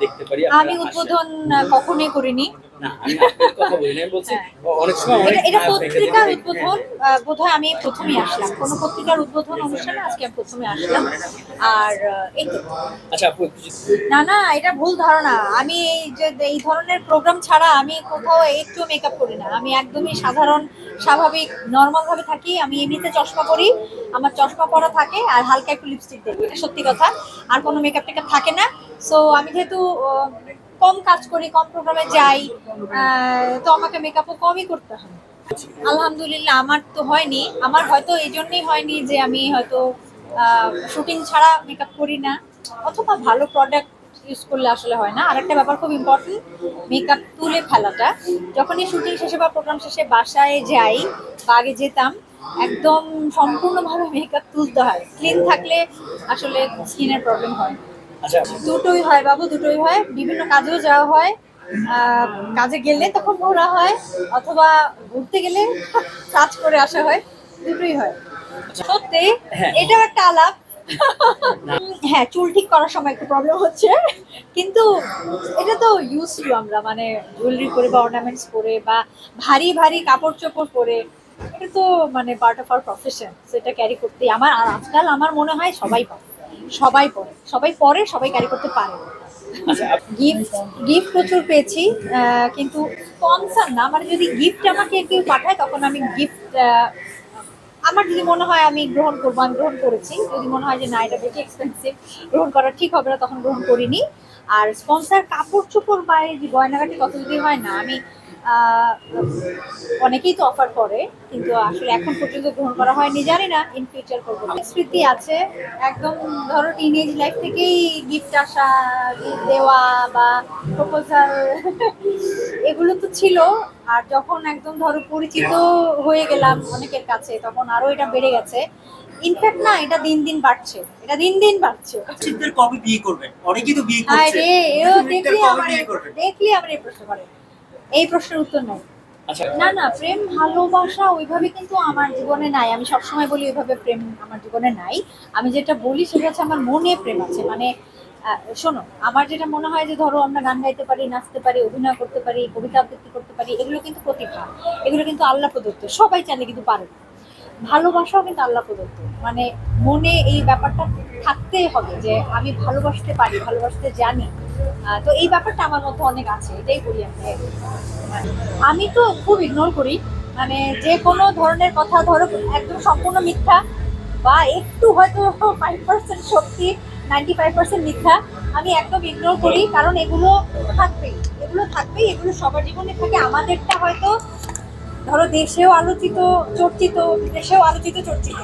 দেখতে পারি আমি উদ্বোধন কখনোই করিনি। না আমি আপনার কথা বলি না, আমি বলছি অনেক সময় অনেক এটা পত্রিকার উদ্বোধন বোধহয় আমি প্রথমেই আসলাম, কোনো পত্রিকার উদ্বোধন অনুষ্ঠানে আজকে আমি প্রথমে আসলাম। আর এই তো। আচ্ছা আপু না না, এটা ভুল ধারণা। আমি এই যে এই ধরনের প্রোগ্রাম ছাড়া আমি কোথাও একটু মেকআপ করি না। আমি একদমই সাধারণ স্বাভাবিক নর্মাল ভাবে থাকি। আমি এমনিতে চশমা পরি, আমার চশমা পরা থাকে আর হালকা একটু লিপস্টিক দেবো, এটা সত্যি কথা। আর কোনো মেকআপ টেকআপ থাকে না। সো আমি যেহেতু কম কাজ করি, কম প্রোগ্রামে যাই, তো আমাকে মেকআপও কমই করতে হয়। আলহামদুলিল্লাহ আমার তো হয়নি। আমার হয়তো এই জন্যই হয়নি যে আমি হয়তো শুটিং ছাড়া মেকআপ করি না, অথবা ভালো প্রোডাক্ট ইউজ করলে আসলে হয় না। আর একটা ব্যাপার খুব ইম্পর্টেন্ট, মেকআপ তুলে ফেলাটা। যখনই শুটিং শেষে বা প্রোগ্রাম শেষে বাসায় যাই বা আগে যেতাম, একদম সম্পূর্ণভাবে মেকআপ তুলতে হয়। ক্লিন থাকলে আসলে স্কিনের প্রবলেম হয় না। আচ্ছা দুটোই হয় বাবু, দুটোই হয়। বিভিন্ন কাজেও যাওয়া হয়, কাজে গেলে তখন ঘোরা হয়, অথবা ঘুরতে গেলে কাজ করে আসা হয়, দুটোই হয়। সত্যি এটাও একটা আলাপ। হ্যাঁ, চুল ঠিক করার সময় একটু প্রবলেম হচ্ছে, কিন্তু এটা তো ইউজ টু। আমরা মানে জুয়েলারি পরে বা অর্নামেন্টস পরে বা ভারী ভারী কাপড় চোপড় পরে, এটা তো মানে পার্ট অফ আওয়ার প্রফেশন। সেটা ক্যারি করতেই আমার। আর আজকাল আমার মনে হয় সবাই পরে, সবাই পরে, সবাই পরে, সবাই ক্যারি করতে পারে। গিফট গিফট প্রচুর পেয়েছি, কিন্তু স্পন্সর না। মানে যদি গিফট আমাকে কেউ পাঠায় তখন আমি গিফট, আমার যদি মনে হয় আমি গ্রহণ করবো, আমি গ্রহণ করেছি। যদি মনে হয় যে না এটা বেশি এক্সপেন্সিভ, গ্রহণ করা ঠিক হবে না, তখন গ্রহণ করিনি। আর স্পন্সর কাপড় চোপড় বা এই যে গয়নাগাটি কত যদি হয় না, আমি অনেকেই তো অফার করে, কিন্তু আসলে এখন পর্যন্ত গ্রহণ করা হয়নি। জানি না ইন ফিউচার করবো। স্মৃতি আছে একদম। ধরো টিনেজ লাইফ থেকেই গিফট আসা, গিফট দেওয়া বা প্রপোজাল এগুলো তো ছিল। আর যখন একদম ধরো পরিচিত হয়ে গেলাম অনেকের কাছে, তখন আরো এটা বেড়ে গেছে। ইনফ্যাক্ট না, এটা দিন দিন বাড়ছে, এটা দিন দিন বাড়ছে। শীতের কবে বিয়ে করবেন? অনেকেই তো বিয়ে হায় করছে। রে, এও দেখলি কবে আমার বিয়ে করবেন? দেখলি আমার এই প্রশ্ন করে। এই প্রশ্নের উত্তর নাই। আচ্ছা না না, প্রেম ভালোবাসা ওইভাবে কিন্তু আমার জীবনে নাই। আমি সবসময় বলি ওইভাবে প্রেম আমার জীবনে নাই। আমি যেটা বলি সেটা হচ্ছে আমার মনে প্রেম আছে। মানে শোনো, আমার যেটা মনে হয় যে ধরো আমরা গান গাইতে পারি, নাচতে পারি, অভিনয় করতে পারি, কবিতা আবৃত্তি করতে পারি, এগুলো কিন্তু প্রতিভা, এগুলো কিন্তু আল্লাহ প্রদত্ত। সবাই চাইলে কিন্তু পারে না। ভালোবাসাও কিন্তু আল্লাহ প্রদত্ত। মানে মনে এই ব্যাপারটা থাকতেই হবে যে আমি ভালোবাসতে পারি, ভালোবাসতে জানি। তো এই ব্যাপারটা আমার মধ্যে অনেক আছে, এটাই বলি আমি। আমি তো খুব ইগনোর করি। মানে যে কোনো ধরনের কথা, ধরো একদম সম্পূর্ণ মিথ্যা বা একটু হয়তো 5% সত্যি, 95% মিথ্যা, আমি একদম ইগনোর করি। কারণ এগুলো থাকবেই, এগুলো থাকবেই, এগুলো সবার জীবনে থাকে। আমাদেরটা হয়তো ধরো দেশেও আলোচিত চর্চিত, বিদেশেও আলোচিত চর্চিত,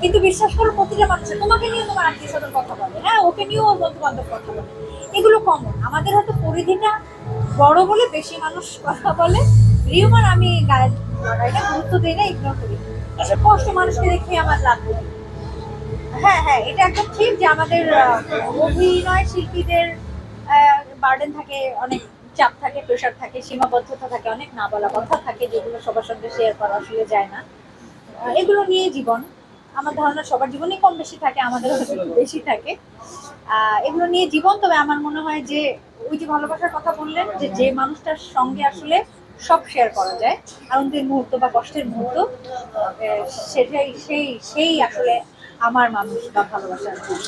কিন্তু বিশ্বাস করো প্রতিটা মানুষের, তোমাকে নিয়ে তোমার আত্মীয় স্বজন কথা বলে, হ্যাঁ ওকে নিয়েও ওর বন্ধু বান্ধব কথা বলে, এগুলো কমন। আমাদের হয়তো পরিধিটা বড় বলে বেশি মানুষ কথা বলে। রিউমার আমি গায়ে এটা গুরুত্ব দিই না, ইগনোর করি। কষ্ট মানুষকে দেখে আমার লাগবে। হ্যাঁ হ্যাঁ, এটা একদম ঠিক যে আমাদের অভিনয় শিল্পীদের বার্ডেন থাকে, অনেক চাপ থাকে, প্রেশার থাকে, সীমাবদ্ধতা থাকে, অনেক না বলা কথা থাকে যেগুলো সবার সঙ্গে শেয়ার করা আসলে যায় না। এগুলো নিয়ে জীবন, আমার ধারণা সবার জীবনেই কম বেশি থাকে, আমাদের হয়তো একটু বেশি থাকে। এগুলো নিয়ে জীবন। তবে আমার মনে হয় যে ওই যে ভালোবাসার কথা বললেন, যে যে মানুষটার সঙ্গে আসলে সব শেয়ার করা যায়, আনন্দের মুহূর্ত বা কষ্টের মুহূর্ত, সেটাই সেই সেই আসলে আমার মানুষ বা ভালোবাসার মানুষ।